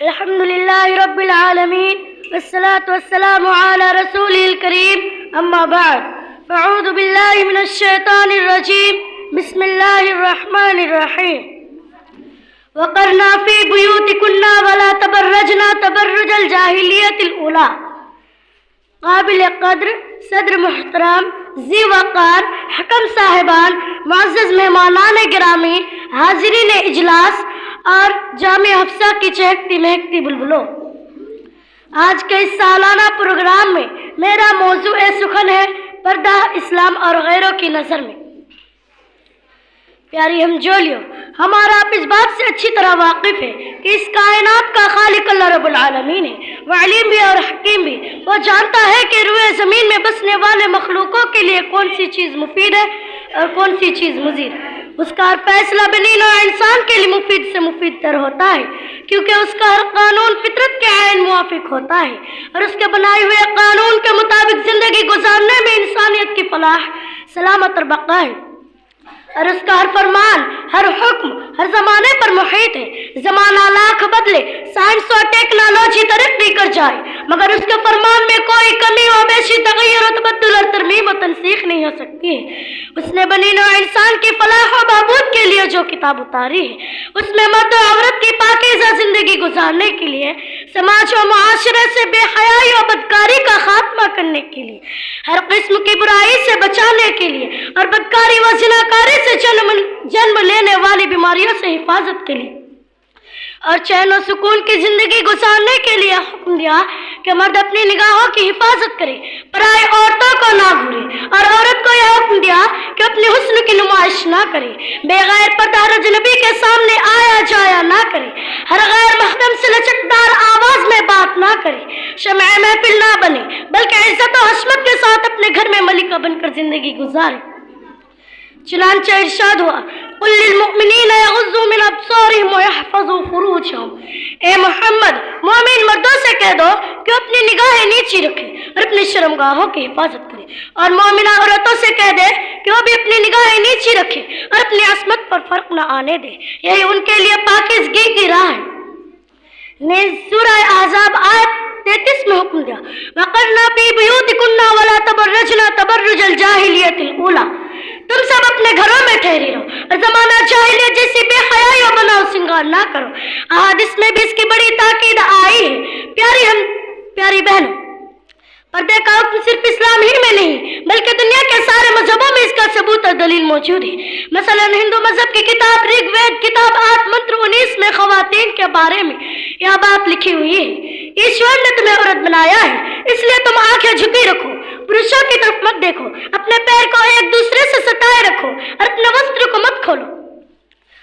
الحمد لله رب العالمين والصلاة والسلام على رسوله الكريم أما بعد فأعوذ بالله من الشيطان الرجيم بسم الله الرحمن الرحيم وقرنا في بيوتكن ولا تبرجنا تبرج الجاهلية الأولى. قابل قدر صدر محترم ذی وقار حکم صاحبان معزز مہمانان گرامی حاضرین اجلاس اور جامع حفصہ کی چہکتی مہکتی بلبلوں، آج کے اس سالانہ پروگرام میں میرا موضوع سخن ہے پردہ اسلام اور غیروں کی نظر میں. پیاری ہم جولیو، ہمارا آپ اس بات سے اچھی طرح واقف ہے کہ اس کائنات کا خالق اللہ رب العالمین ہے، وہ علیم بھی اور حکیم بھی. وہ جانتا ہے کہ روئے زمین میں بسنے والے مخلوقوں کے لیے کون سی چیز مفید ہے اور کون سی چیز مضر. اس کا ہر فیصلہ بنی نوع انسان کے لیے مفید سے مفید تر ہوتا ہے، کیونکہ اس کا ہر قانون فطرت کے عین موافق ہوتا ہے اور اس کے بنائے ہوئے قانون کے مطابق زندگی گزارنے میں انسانیت کی فلاح سلامت اور بقا ہے. اور اس کا ہر فرمان ہر حکم ہر زمانے پر محیط ہے. زمانہ لاکھ بدلے، سائنس اور ٹیکنالوجی ترقی کر جائے، مگر اس کے فرمان میں کوئی کمی و بیشی تغیر و تبدل اور ترمیم و تنسیخ نہیں ہو سکتی ہے. اس نے بنی نوع انسان کی فلاح و بہبود کے لیے جو کتاب اتاری ہے، اس میں مرد و عورت کی پاکیزہ زندگی گزارنے کے لیے، سماج و معاشرے سے بے حیائی و بدکاری کا خاتمہ کرنے کے لیے، ہر قسم کی برائی سے بچانے کے لیے اور بدکاری و زناکاری سے جنم لینے والی بیماریوں سے حفاظت کے لیے اور چین و سکون کی زندگی گزارنے کے لیے حکم دیا کہ مرد اپنی نگاہوں کی حفاظت کرے، پرائی عورتوں کو نہ گھورے، اور عورت کو یہ حکم دیا کہ اپنے حسن کی نمائش نہ کرے، بغیر پردہ اجنبی کے سامنے آیا جایا نہ کرے، ہر غیر محرم سے لچکدار آواز میں بات نہ کرے، شمع محفل نہ بنے، بلکہ عزت و حشمت کے ساتھ اپنے گھر میں ملکہ بن کر زندگی گزارے. چنانچہ ارشاد ہوا قل للمؤمنین یغضوا من ابصارهم ويحفظوا فروجهم. اے محمد، مومن مردوں سے کہہ دو کہ اپنی نگاہیں نیچی رکھیں اور اپنی شرمگاہوں کی حفاظت کریں، اور مومنہ عورتوں سے کہہ دے کہ وہ بھی اپنی نگاہیں نیچی رکھیں اور اپنی عصمت پر فرق نہ آنے دے. یہی ان کے لیے پاکیزگی کی راہ ہے. سورہ احزاب آیت 33 میں حکم دیا وَقَرْنَا فِي بُيُوتِكُنَّ وَلَا تَبَرَّجْنَا تَبَرُّجَ الْجَاهِلِيَّةِ الْأُولَى. تم سب اپنے گھروں میں ٹھہری رہو اور زمانہ جاہلیت جیسی بے حیائی و بناؤ سنگار نہ کرو. احادیث میں بھی اس کی بڑی تاکید آئی ہے. پیاری بہنوں، پردے کا حکم صرف اسلام ہی میں نہیں بلکہ دنیا کے سارے مذہبوں میں اس کا ثبوت اور دلیل موجود ہے. مثلا ہندو مذہب کی کتاب رگ وید کتاب 8 منتر 19 میں خواتین کے بارے میں یہ بات لکھی ہوئی ہے ایشور نے تمہیں عورت بنایا ہے، اس لیے تم آنکھیں جھکی رکھو، پروشوں کی طرف مت دیکھو، اپنے پیر کو ایک دوسرے سے ستائے رکھو اور اپنے وسطر کو مت کھولو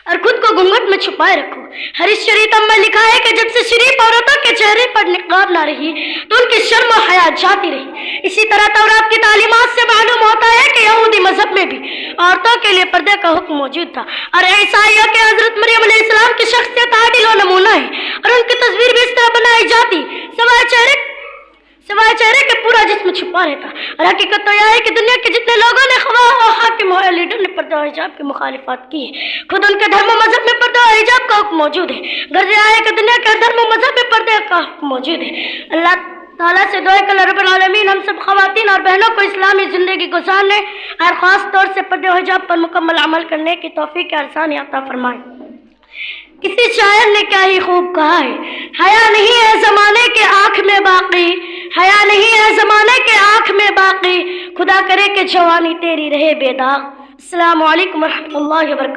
اور خود کو گھونگھٹ میں چھپائے رکھو. حدیث شریف میں لکھا ہے کہ جب سے شریف عورتوں کے چہرے پر نقاب نہ رہی تو ان کی شرم و حیا جاتی رہی. اسی طرح تورات کی تعلیمات سے معلوم ہوتا ہے کہ یہودی مذہب میں بھی عورتوں کے لیے پردے کا حکم موجود تھا، اور عیسائیوں کے حضرت مریم علیہ السلام کی شخصیت عادل و نمونہ ہے اور ان کی تصویر بھی اس طرح بنائی جاتی سوائے چہرے کے پورا جسم چھپا رہتا. اور حقیقت تو یہ ہے کہ دنیا کے جتنے لوگوں نے خواہ و حاکم و لیڈر نے پردہ و حجاب کی مخالفت کی ہے، خود ان کے دھرم و مذہب میں پردہ و حجاب کا حکم موجود ہے. غرض یہ ہے کہ دنیا کے ہر دھرم و مذہب میں پردے کا حکم موجود ہے. اللہ تعالیٰ سے دعا کہ اللہ رب العالمین ہم سب خواتین اور بہنوں کو اسلامی زندگی گزارنے اور خاص طور سے پردے و حجاب پر مکمل عمل کرنے کی توفیق آسانی عطا فرمائے. کسی شاعر نے کیا ہی خوب کہا ہے، حیا نہیں ہے زمانے کے آنکھ میں باقی، حیا نہیں ہے زمانے کے آنکھ میں باقی، خدا کرے کہ جوانی تیری رہے بے داغ. السلام علیکم ورحمۃ اللہ وبرکاتہ.